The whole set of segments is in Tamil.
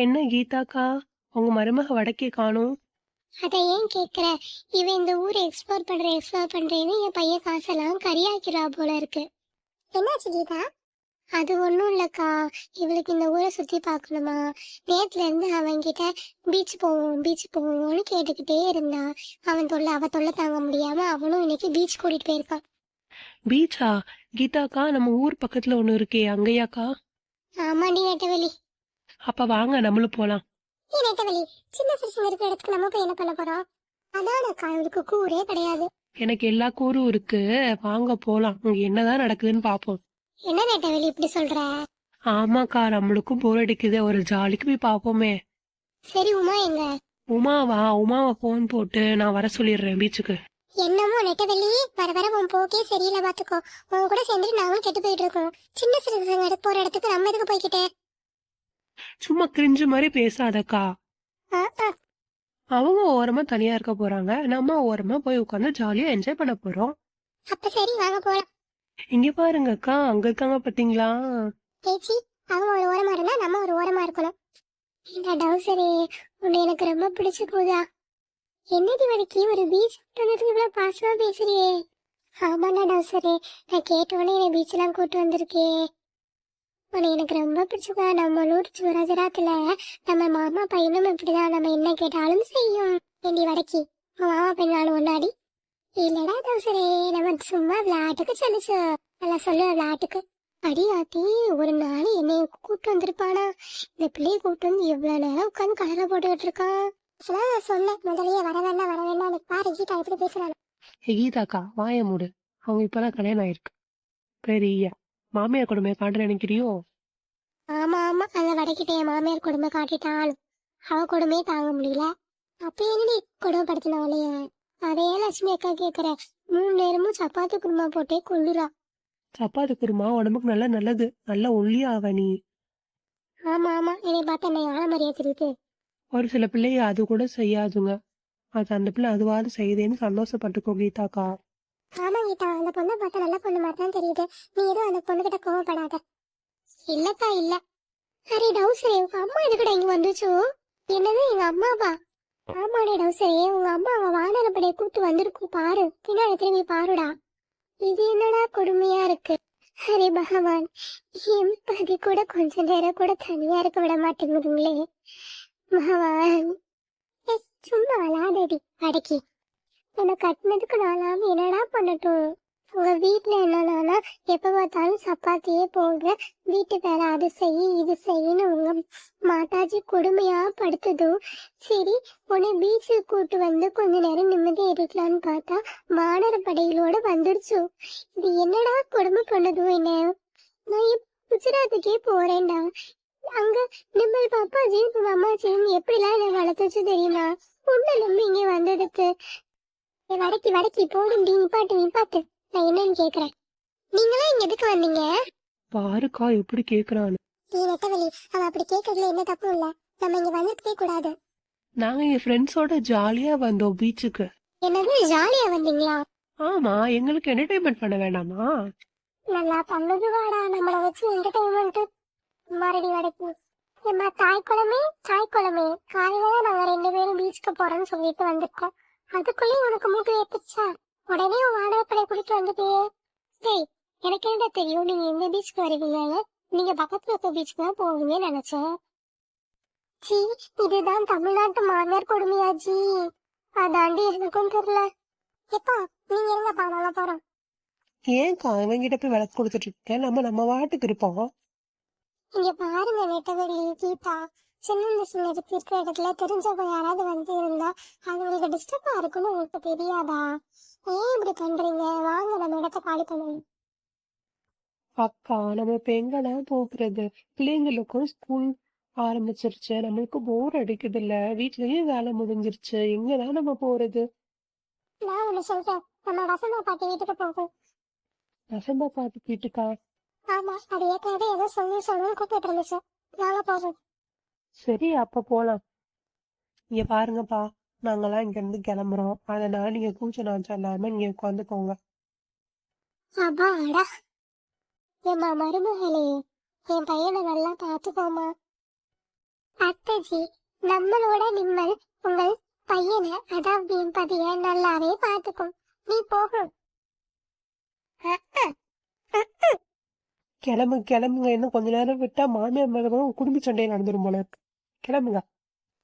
என்ன கீதாக்கா, உங்க மருமக வடக்கே காணோம்? அதை ஏன் கேக்குற? இவன் இந்த ஊரை எக்ஸ்ப்ளோர் பண்றேன்னு என் பையன் காசெல்லாம் கரியாக்கிறா போல இருக்கு. என்னாச்சு கீதா? அது ஒண்ணும் இல்லக்கா. இவளுக்கு இந்த ஊரை சுத்தி பார்க்கணுமா? நேத்துல இருந்து அவன்கிட்ட பீச் போவோம்னு கேட்டுக்கிட்டே இருந்தா. அவ தொல்லை தாங்க முடியாம அவனும் இன்னைக்கு பீச் கூட்டிட்டு போயிருக்கான். பீச்சா? கீதாக்கா, நம்ம ஊர் பக்கத்துல ஒண்ணு இருக்கே, அங்கயாக்கா? ஆமாண்டி நெட்டவெளி. அப்ப வாங்க நம்மளும் போலாம். நெட்டவெளி, சின்ன சிறுசுங்க இருக்கிற இடத்துக்கு நம்ம போய் என்ன பண்ண போறோம்? அதானக்கா, இவளுக்கு கூரே கிடையாது. எனக்கு எல்லா கூரும் இருக்கு, வாங்க போலாம். இங்க என்னதான் நடக்குதுன்னு பாப்போம். என்ன நெட்டவெளி இப்படி சொல்ற? ஆமாக்கா, நம்மளுக்கும் போர் அடிக்குது, ஒரு ஜாலிக்கு போய் பாப்போமே. சரி, உமா எங்க? உமாவை போன் போட்டு நான் வர சொல்லிடுறேன் பீச்சுக்கு. என்னமோ நெட்டவெளி, வர வர உன் போக்கே சரியில்லை பாத்துக்கோ. உன் கூட சேர்ந்துட்டு நாங்களும் கெட்டு போயிட்டு இருக்கோம். சின்ன சிறுசுங்க போற இடத்துக்கு நம்ம எதுக்கு போய்கிட்டே? சும்மா கிரிஞ்சு மாதிரி பேசாதக்கா. ஆ, ஆ. அவங்க ஓரமா தனியா இருக்க போறாங்க, நம்ம ஓரமா போய் உட்காந்து ஜாலியா என்ஜாய் பண்ண போறோம். அப்ப சரி, வாங்க போலாம். இங்க பாருங்கக்கா, அங்க இருக்காங்க பாத்தீங்களா? பேச்சி, அவங்க ஒரு ஓரமா இருந்தா நம்ம ஒரு ஓரமா இருக்கணும். இந்த டவுசரே, உன்னை எனக்கு ரொம்ப பிடிச்சு போதா? என்னடி வரைக்கு ஒரு பீச் கூட்டத்துக்கு இவ்வளவு பாசமா பேசுறியே? ஆமாண்ணா டவுசரே, நான் கேட்டோன்னே என்னை பீச் எல்லாம் கூட்டு வந்திருக்கே. உன்னை எனக்கு ரொம்ப பிடிச்சுக்கா. நம்ம ஊர் சுவராஜராத்துல நம்ம மாமா பையனும் இப்படிதான், நம்ம என்ன கேட்டாலும் செய்யும். ஏண்டி வடக்கி, உன் மாமா பையனாலும் ஒன்னாடி? இல்லடா தோசரே, நம்ம சும்மா விளையாட்டுக்கு சொல்லிச்சு. நல்லா சொல்லுவ விளையாட்டுக்கு. அடி ஆத்தி, ஒரு நாள் என்னைய கூப்பிட்டு வந்திருப்பானா? இந்த பிள்ளைய கூப்பிட்டு வந்து எவ்வளவு நேரம் உட்காந்து கடலை போட்டுக்கிட்டு இருக்கான். நான் சொன்னேன் முதலையே வர வேண்டாம். பாரு கீதா எப்படி பேசுறாங்க. கீதாக்கா, வாய மூடு. அவங்க இப்பதான் கல்யாணம் ஆயிருக்கு. பெரிய மாமியார் கொடுமையை காட்ட நினைக்கிறியோ? ஆமா ஆமா, அந்த வடக்கிட்ட என் மாமியார் கொடுமை காட்டிட்டாலும் அவ கொடுமையே தாங்க முடியல. அப்ப என்னடி கொடுமைப்படுத்தினவளைய? அதே லட்சுமி அக்கா கேக்குற, 3 நேரமும் சப்பாத்தி குருமா போட்டே கொள்ளுறா. சப்பாத்தி குருமா உடம்புக்கு நல்லது, நல்லா ஒல்லியா ஆவ நீ. ஆமா ஆமா, என்னை பார்த்தா என்ன யானை மாதிரியா தெரியுது? ஒரு சில பிள்ளைய அது கூட செய்யாதுங்க. அது அந்த பிள்ளை அதுவாது செய்யுதேன்னு சந்தோஷப்பட்டுக்கோ கீதாக்கா. ஆமா கீதா, அந்த பொண்ணை பார்த்தா நல்ல பொண்ணு மாதிரி தான் தெரியுது. நீ எதுவும் அந்த பொண்ணு கிட்ட கோவப்படாத. இல்லக்கா இல்ல. அரே டவுசரே, உங்க அம்மா எதுக்குடா இங்க வந்துச்சோ? என்னது, எங்க அம்மாவா? ஆமாடே டவுசரே, உங்க அம்மா அவன் வானரப்படைய கூட்டு வந்திருக்கும் பாரு. பின்னாடி திரும்பி பாருடா. இது என்னடா கொடுமையா இருக்கு. ஹரே பகவான், எம்பதி கூட கொஞ்ச நேரம் கூட தனியா இருக்க விட மாட்டேங்குதுங்களே பகவான். சும்மா விளாதடி அடக்கி. உன்னை கட்டினதுக்கு நாளாம என்னடா பண்ணட்டும்? உங்க வீட்டுல என்னன்னா எப்ப பார்த்தாலும் சப்பாத்தியே போடுற, வீட்டு வேலை அது செய் இது செய்யன்னு உங்க மாதாஜி கொடுமையா படுத்ததும் சரி உன்னை பீச்சுக்கு கூட்டு வந்து கொஞ்ச நேரம் நிம்மதியா இருக்கலான்னு பார்த்தா வானர படைகளோட வந்துருச்சு. இது என்னடா கொடுமை பண்ணதும் என்ன? நான் குஜராத்துக்கே போறேன்டா. அங்க நிம்மல் பாப்பாஜியும் உங்க அம்மாச்சியும் எப்படிலாம் என்னை வளர்த்துச்சு தெரியுமா? உன்னை நம்பி இங்க வந்ததுக்கு. வடக்கி போடுண்டி, நிப்பாட்டு. நான் என்னன்னு கேக்குறேன். நீங்களா இங்க எதுக்கு வந்தீங்க? பாருக்கா எப்படி கேக்குறான்னு. நீ நெட்டவெளி, அவன் அப்படி கேக்குறதுல என்ன தப்பும் இல்ல. நம்ம இங்க வந்திருக்கவே கூடாது. நாங்க என் ஃப்ரெண்ட்ஸோட ஜாலியா வந்தோம் பீச்சுக்கு. என்னது, ஜாலியா வந்தீங்களா? ஆமா, எங்களுக்கு என்டர்டைன்மெண்ட் பண்ண வேண்டாமா? நல்லா பண்ணுது வாடா, நம்மள வச்சு என்டர்டைன்மெண்ட். மறுபடி வடக்கி, ஏம்மா தாய்க்குளமே காலையில நாங்க 2 பேரும் பீச்சுக்கு போறோம்னு சொல்லிட்டு வந்திருக்கோம். அதுக்குள்ளேயும் உனக்கு மூட்டு ஏத்துச்சா? உடனே உன் வாடகைப்படை கூட்டிட்டு வந்துட்டே. டேய், எனக்கு என்ன தெரியும் நீங்க எந்த பீச்சுக்கு வருவீங்கன்னு? நீங்க பக்கத்துல இருக்க பீச்சுக்கு தான் போவீங்கன்னு நினைச்சேன். ஜி, இதுதான் தமிழ்நாட்டு மாமியார் கொடுமையா ஜி? அதாண்டி எனக்கும் தெரியல. எப்பா நீங்க இருங்கப்பா, நாங்க போறோம். ஏன்க்கா இவங்கிட்ட போய் விளக்கு கொடுத்துட்டு இருக்கேன், நம்ம வாட்டுக்கு இருப்போம். இங்க பாருங்க நெட்டவெளி, கீதா, சின்ன இருக்கிற இடத்துல தெரிஞ்சவங்க யாராவது வந்து இருந்தா அது உங்களுக்கு டிஸ்டர்பா இருக்குன்னு உங்களுக்கு தெரியாதா? ஏன் இப்படி பண்றீங்க? வாங்க நம்ம இடத்த காலி பண்ணுவோம். அக்கா, நம்ம இப்ப எங்கதான் போகிறது? பிள்ளைங்களுக்கும் ஸ்கூல் ஆரம்பிச்சிருச்சு, நம்மளுக்கு போர் அடிக்குது இல்ல, வீட்லயும் வேலை முடிஞ்சிருச்சு, எங்கதான் நம்ம போறது? நான் ஒண்ணு சொல்றேன், நம்ம வசந்தா பாட்டி வீட்டுக்கு போகும். வசந்தா பாட்டி வீட்டுக்கா? ஆமா, அது ஏற்கனவே ஏதோ சொல்லணும்னு கூப்பிட்டு இருந்துச்சு. நாங்க போவோம். சரி, அப்ப போலாம். இங்க பாருங்கப்பா, நாங்கெல்லாம் இங்க இருந்து கிளம்புறோம், அதனால நீங்க கூச்ச நாச்சம் இல்லாம இங்க உட்காந்துக்கோங்க. அப்பாடா. ஏம்மா மருமகளே, என் பையனை நல்லா பாத்துக்கோமா. அத்தாஜி, நம்மளோட நிம்மல் உங்கள் பையனை, அதாவது என் பதிய நல்லாவே பாத்துக்கும். நீ போகும். கிளம்பு கிளம்புங்க, இன்னும் கொஞ்ச நேரம் விட்டா மாமியார் மருமகன் குடும்ப சண்டையை நடந்துரும் போல இருக்கு. கிளம்புங்க.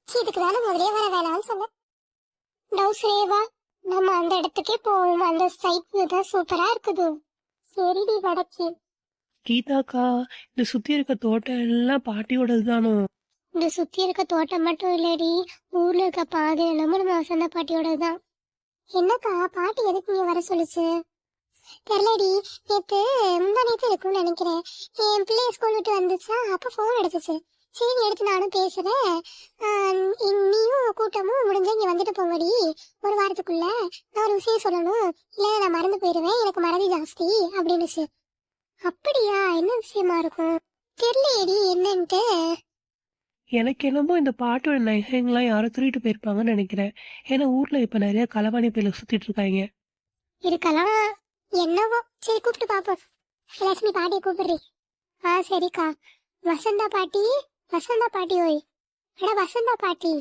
இதுக்கு தானே முதலே வர வேணாம்னு சொன்ன. டவுசரேவா, நம்ம அந்த இடத்துக்கே போவோம். அந்த சைட் தான் சூப்பரா இருக்குது. சரிடி வடக்கி. கீதாக்கா, இந்த சுத்தி இருக்க தோட்டம் எல்லாம் பாட்டியோடது தானோ? இந்த சுத்தி இருக்க தோட்டம் மட்டும் இல்லடி, ஊர்ல இருக்க பாதி நம்ம வசந்த பாட்டியோடதான். என்னக்கா, பாட்டி எதுக்கு இங்க வர சொல்லுச்சு? தெரியலடி, நேத்து முந்தா நேத்து இருக்கும்னு நினைக்கிறேன். என் பிள்ளைய ஸ்கூல் விட்டு வந்துச்சா, அப்ப போன் எடுத்துச்சு. சரி எடுத்து நானும் பேசுறேன், நீயும் கூட்டமும் முடிஞ்சா இங்க வந்துட்டு போங்கடி, ஒரு வாரத்துக்குள்ள நான் ஒரு விஷயம் சொல்லணும், இல்ல நான் மறந்து போயிருவேன், எனக்கு மறதி ஜாஸ்தி அப்படின்னுச்சு. அப்படியா, என்ன விஷயமா இருக்கும்? தெரியலடி என்னன்ட்டு. எனக்கு என்னமோ இந்த பாட்டோட நகைங்கெல்லாம் யாரும் திருட்டு போயிருப்பாங்கன்னு நினைக்கிறேன். ஏன்னா ஊர்ல இப்ப நிறைய களவாணி பயில சுத்திட்டு இருக்காங்க. இருக்கலாம், என்னவோ. சரி கூப்பிட்டு பாப்போம். லட்சுமி பாட்டியை கூப்பிடுறி. சரிக்கா. வசந்தா பாட்டி, வசந்தா பாட்டி ஓய். வசந்தா பாட்டி,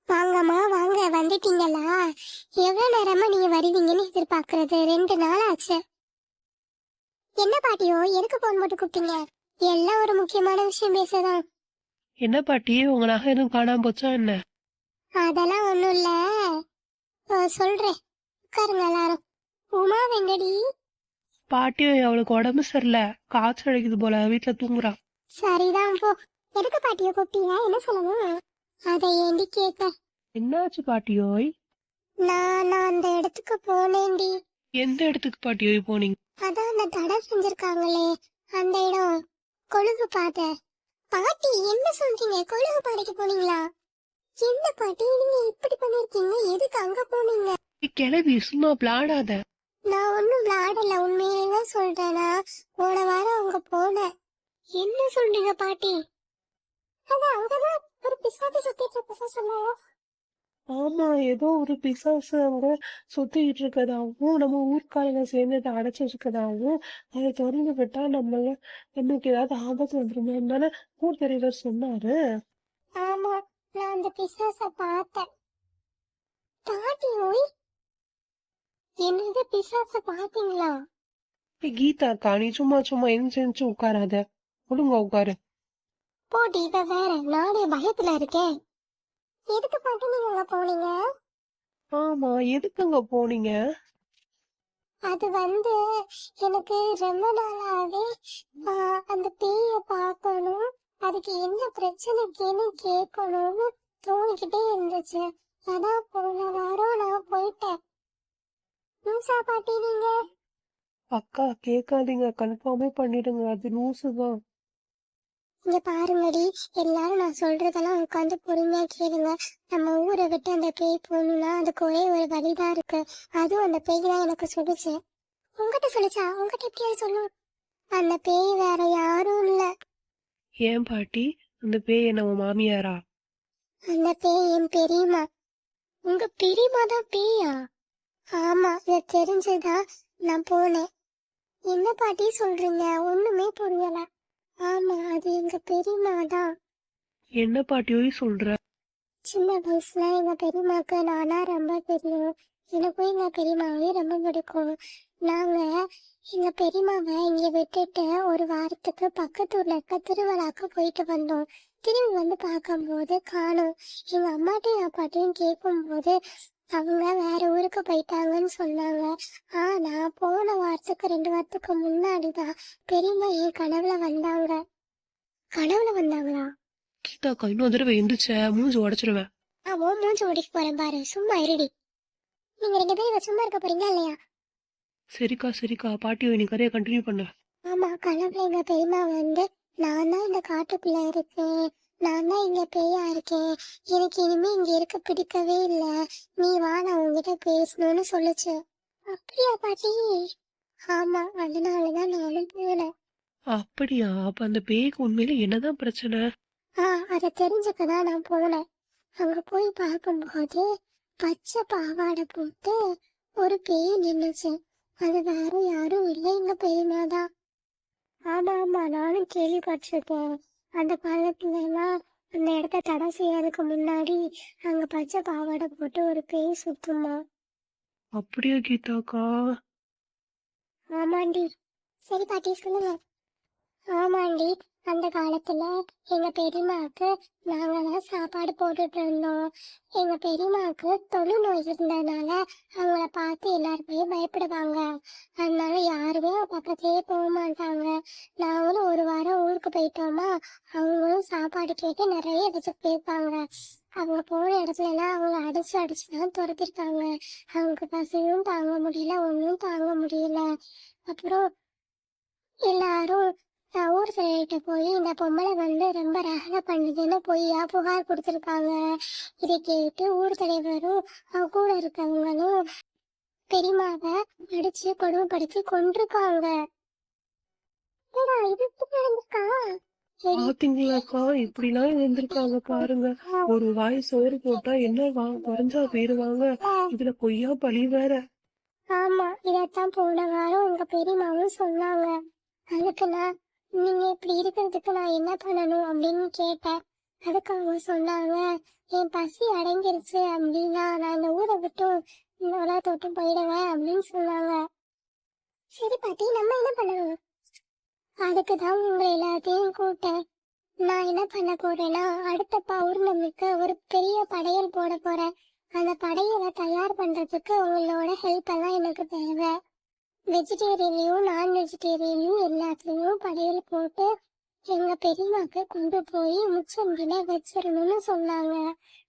வாங்கம்மா வாங்க, வந்துட்டீங்களா? எவ்வளவு நேரமா நீங்க வருவீங்கன்னு எதிர்பார்க்கறது, 2 நாள் ஆச்சு. என்ன பாட்டியோ, எதுக்கு போன் போட்டு கூப்பிட்டீங்க? எல்லாம் ஒரு முக்கியமான விஷயம் பேசதான். என்ன பாட்டி, உங்க நகை எதுவும் காணாம போச்சா என்ன? அதெல்லாம் ஒண்ணும் இல்ல, சொல்றேன், உட்காருங்க எல்லாரும். உமா வெங்கடி. பாட்டி அவளுக்கு உடம்பு சரியில்லை, காய்ச்சல் அடிக்குது போல, வீட்டுல தூங்குறா. சரிதான் போ. எதுக்கு பாட்டிய கூப்பிட்டீங்க, என்ன சொல்லணும்? அதை ஏண்டி கேட்க? என்னாச்சு பாட்டியோய்? நான் அந்த இடத்துக்கு போனேன்டி. எந்த இடத்துக்கு பாட்டியோய் போனீங்க? அதான் அந்த தடை செஞ்சிருக்காங்களே அந்த இடம், கொழுகு பாதை. பாட்டி என்ன சொல்றீங்க? கொழுகு பாதைக்கு போனீங்களா? என்ன பாட்டி நீங்க இப்படி பண்ணிருக்கீங்க? எதுக்கு அங்க போனீங்க? கிளவி, சும்மா விளாடாத. நான் ஒன்னும் விளையாடல, உண்மையிலேதான் சொல்றேனா. போன வாரம் அங்க போனேன். என்ன சொல்றீங்க பாட்டி? அதான் அங்கதான் ஒரு பிசாதி சுத்திட்டு இருக்க சொன்னாங்க. ஆமா, ஏதோ ஒரு பிசாசு அங்க சுத்திக்கிட்டு இருக்கதாகவும், நம்ம ஊர்க்காரங்க சேர்ந்து அதை அடைச்சு வச்சுக்கதாகவும், அதை திறந்து விட்டா நமக்கு ஏதாவது ஆபத்து வந்துருமே தானே ஊர் பெரியவர் சொன்னாரு. ஆமா, நான் அந்த பிசாச பார்த்தேன். பாட்டி ஓய், என்னது பிசாச பாத்தீங்களா? கீதாக்கா, நீ சும்மா சும்மா எந்திரிச்சு உட்காராத, ஒழுங்கா உட்காரு. போட்டி, இவ வேற, நானே பயத்துல இருக்கேன். எதுக்கு பாட்டி நீங்க அங்க போனீங்க? ஆமா, எதுக்கு அங்க போனீங்க? அது எனக்கு ரொம்ப நாளாவே அந்த பேய பார்க்கணும், அதுக்கு என்ன பிரச்சனைக்குன்னு கேட்கணும்னு தோணிக்கிட்டே இருந்துச்சு. அதான் போன வாரம் நான் போயிட்டேன். லூசா பாட்டி நீங்க? அக்கா, கேட்காதீங்க, கன்ஃபார்மே பண்ணிடுங்க, அது லூசுதான். இங்க பாருங்கடி, எல்லாரும் நான் சொல்றதெல்லாம் உட்காந்து பொறுமையா கேளுங்க. நம்ம ஊரை விட்டு அந்த பேய் போகணும்னா அதுக்கு ஒரே ஒரு வழிதான் இருக்கு. அதுவும் அந்த பேய் தான் எனக்கு சொல்லுச்சு. உங்ககிட்ட சொல்லுச்சா? உங்ககிட்ட எப்படியாவது சொல்லும்? அந்த பேய் வேற யாரும் இல்ல. ஏன் பாட்டி, அந்த பேய் நம்ம மாமியாரா? அந்த பேய் என் பெரியம்மா. உங்க பெரியம்மா தான் பேயா? ஆமா, இது தெரிஞ்சுதான் நான் போனேன். என்ன பாட்டி சொல்றீங்க? ஒண்ணுமே புரியல. ஆமா, அது எங்க பெரியம்மா தான். என்ன பாட்டியோய் சொல்ற? சின்ன வயசுல எங்க பெரியம்மாக்கு நானா ரொம்ப தெரியும். எனக்கும் எங்க பெரியம்மாவையும் ரொம்ப பிடிக்கும். நாங்க எங்க பெரியம்மாவை இங்க விட்டுட்டு ஒரு வாரத்துக்கு பக்கத்தூர்ல இருக்க திருவிழாக்கு போயிட்டு வந்தோம். திரும்பி வந்து பார்க்கும்போது காணோம். எங்க அம்மாட்டையும் அப்பாட்டையும் கேட்கும் போது அவங்க வேற ஊருக்கு போயிட்டாங்கன்னு சொன்னாங்க. ஆனா போன வாரத்துக்கு 2 வாரத்துக்கு முன்னாடிதான் பெரியம்மா என் கனவுல வந்தாங்க. கனவுல வந்தாங்களா? கீதாக்கா, இன்னொரு தடவை எந்திரிச்ச மூஞ்சி உடைச்சிருவேன். அவன் மூஞ்சி ஓடிக்கு போறேன் பாரு, சும்மா இருடி. நீங்க 2 பேரும் சும்மா இருக்க போறீங்களா இல்லையா? சரிக்கா சரிக்கா, பாட்டியோய் நீ கதையை கண்டினியூ பண்ண. ஆமா, கனவுல எங்க பெரியம்மா நான் தான் இந்த காட்டுக்குள்ள இருக்கேன், நான் தான் இங்க பேயா இருக்கேன், எனக்கு இனிமே இங்க இருக்க பிடிக்கவே இல்ல, நீ வா நான் உங்ககிட்ட பேசணும்னு சொல்லுச்சு. அப்படியா பாட்டி? ஆமா, அதனாலதான் நானும் போனேன். அப்படியா? அப்ப அந்த பேய்க்கு உண்மையில என்னதான் பிரச்சனை? அதை தெரிஞ்சுக்கதான் நான் போனேன். அங்க போய் பார்க்கும்போது பச்சை பாவாடை போட்டு ஒரு பேய் நின்னுச்சு. அது வேற யாரும் இல்லை, எங்க பெரியம்மா தான். ஆமா ஆமா, நானும் கேள்விப்பட்டிருக்கேன். அந்த காலத்துல எல்லாம் அந்த இடத்த தடை செய்யறதுக்கு முன்னாடி அங்க பச்சை பாவாடை போட்டு ஒரு பேய் சுத்துமா. அப்படியா கீதாக்கா? ஆமாண்டி. சரி பாட்டி சொல்லுங்க. ஆமாண்டி, அந்த காலத்துல எங்க பெரியம்மாக்கு நாங்க தான் சாப்பாடு போட்டுட்டு இருந்தோம். எங்க பெரியம்மாக்கு தொழுநோய் இருந்ததுனால அவங்கள பார்த்து எல்லாருமே பயப்படுவாங்க. அதனால யாருமே பக்கத்துலயே போக மாட்டாங்க. நாங்களும் ஒரு வாரம் ஊருக்கு போயிட்டோமா, அவங்களும் சாப்பாடு கேட்டு நிறைய இடத்துக்கு போயிருப்பாங்க. அவங்க போன இடத்துல எல்லாம் அவங்க அடிச்சு அடிச்சுதான் துரத்திருக்காங்க. அவங்க பசியும் தாங்க முடியல, ஒன்னும் தாங்க முடியல. அப்புறம் எல்லாரும் ஊர் சொல்லிட்டு போய் இந்த பொம்பளை வந்து ரொம்ப ரகலை பண்ணுதுன்னு பொய்யா புகார் கொடுத்துருக்காங்க. இதை கேட்டு ஊர் தலைவரும் அவங்க கூட இருக்கவங்களும் பெரியமாவை அடிச்சு கொடுமைப்படுத்தி கொண்டிருக்காங்க. இது நடந்திருக்கா? பாத்தீங்களாக்கா, இப்படிலாம் இருந்திருக்காங்க பாருங்க. ஒரு வாய் சோறு போட்டா என்ன குறைஞ்சா போயிருவாங்க, இதுல பொய்யா பழி வேற. ஆமா, இதத்தான் போன வாரம் உங்க பெரியமாவும் சொன்னாங்க. அதுக்கு நான் நீங்க இப்படி இருக்கிறதுக்கு நான் என்ன பண்ணணும் அப்படின்னு கேட்டேன். அதுக்கு அவங்க சொன்னாங்க, என் பசி அடங்கிருச்சு அப்படின்னா நான் இந்த ஊரை விட்டு உலகத்தொட்டு போயிடுவேன் அப்படின்னு சொன்னாங்க. சரி பாட்டி, நம்ம என்ன பண்ணணும்? அதுக்கு தான் உங்களை எல்லாத்தையும் கூட்டேன். நான் என்ன பண்ண போறேன்னா, அடுத்த பௌர்ணமிக்கு ஒரு பெரிய படையல் போட போறேன். அந்த படையலை தயார் பண்றதுக்கு உங்களோட ஹெல்ப் எல்லாம் எனக்கு தேவை. வெஜிடேரியன்லயும் நான் வெஜிடேரியன்லயும் எல்லாத்துலயும் படையல் போட்டு எங்க பெரியம்மாக்கு கொண்டு போய் முச்சந்தில வச்சிடணும்னு சொன்னாங்க.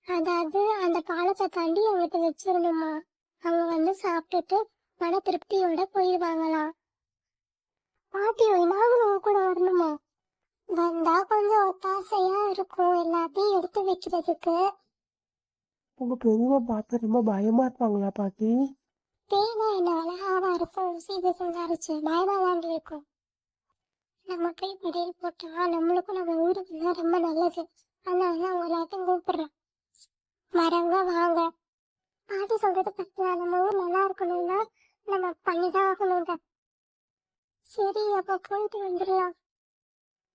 அதாவது அந்த பாலத்தை தாண்டி அவங்களுக்கு வச்சிடணுமா. அவங்க வந்து சாப்பிட்டுட்டு மன திருப்தியோட போயிடுவாங்களாம். பாட்டி, நாங்களும் கூட வரணுமா? வந்தா கொஞ்சம் ஒத்தாசையா இருக்கும் எல்லாத்தையும் எடுத்து வைக்கிறதுக்கு. உங்க பெரியம்மா பார்த்து ரொம்ப பயமா இருப்பாங்களா பாட்டி? பேனா என்ன அழகாவா இருக்கும், சீதை சங்காரிச்சு பயமா தான் இருக்கும். நம்ம போய் படையல் போட்டா நம்மளுக்கும் நம்ம ஊருக்கு ரொம்ப நல்லது. அதனால அவங்க எல்லாத்தையும் கூப்பிடுறோம். வரவங்க வாங்க. பாட்டி சொல்றது பத்தியா, நம்ம ஊர் நல்லா இருக்கணும்னா நம்ம பண்ணிதான் ஆகணுங்க. சரி, அப்ப போயிட்டு வந்துடலாம்.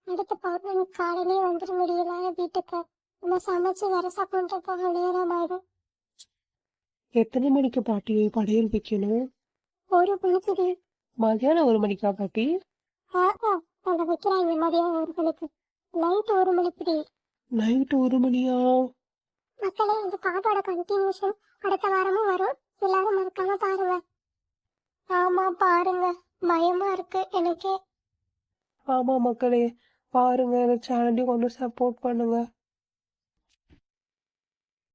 அடுத்த பௌர்ணமி காலையிலே வந்துட முடியல வீட்டுக்கு. நம்ம சமைச்சு வர சாப்பிட்டு போக நேரம் ஆயிடும். எத்தனை மணிக்கு பாட்டி படையல் வைக்கணும்? ஒரு மணிக்கு. மதியானம் 1 மணிக்கா பாட்டி? அங்க வைக்கிறாங்க மதியம் 1 மணிக்கு. நைட் 1 மணிக்கு. நைட் 1 மணியா? மக்களே, இந்த பாட்டோட கண்டினியூஷன் அடுத்த வாரமும் வரும். எல்லாரும் மறக்காம பாருங்க. ஆமா, பாருங்க. பயமா இருக்கு எனக்கே. ஆமா மக்களே, பாருங்க, இந்த சேனலையும் கொஞ்சம் சப்போர்ட் பண்ணுங்க.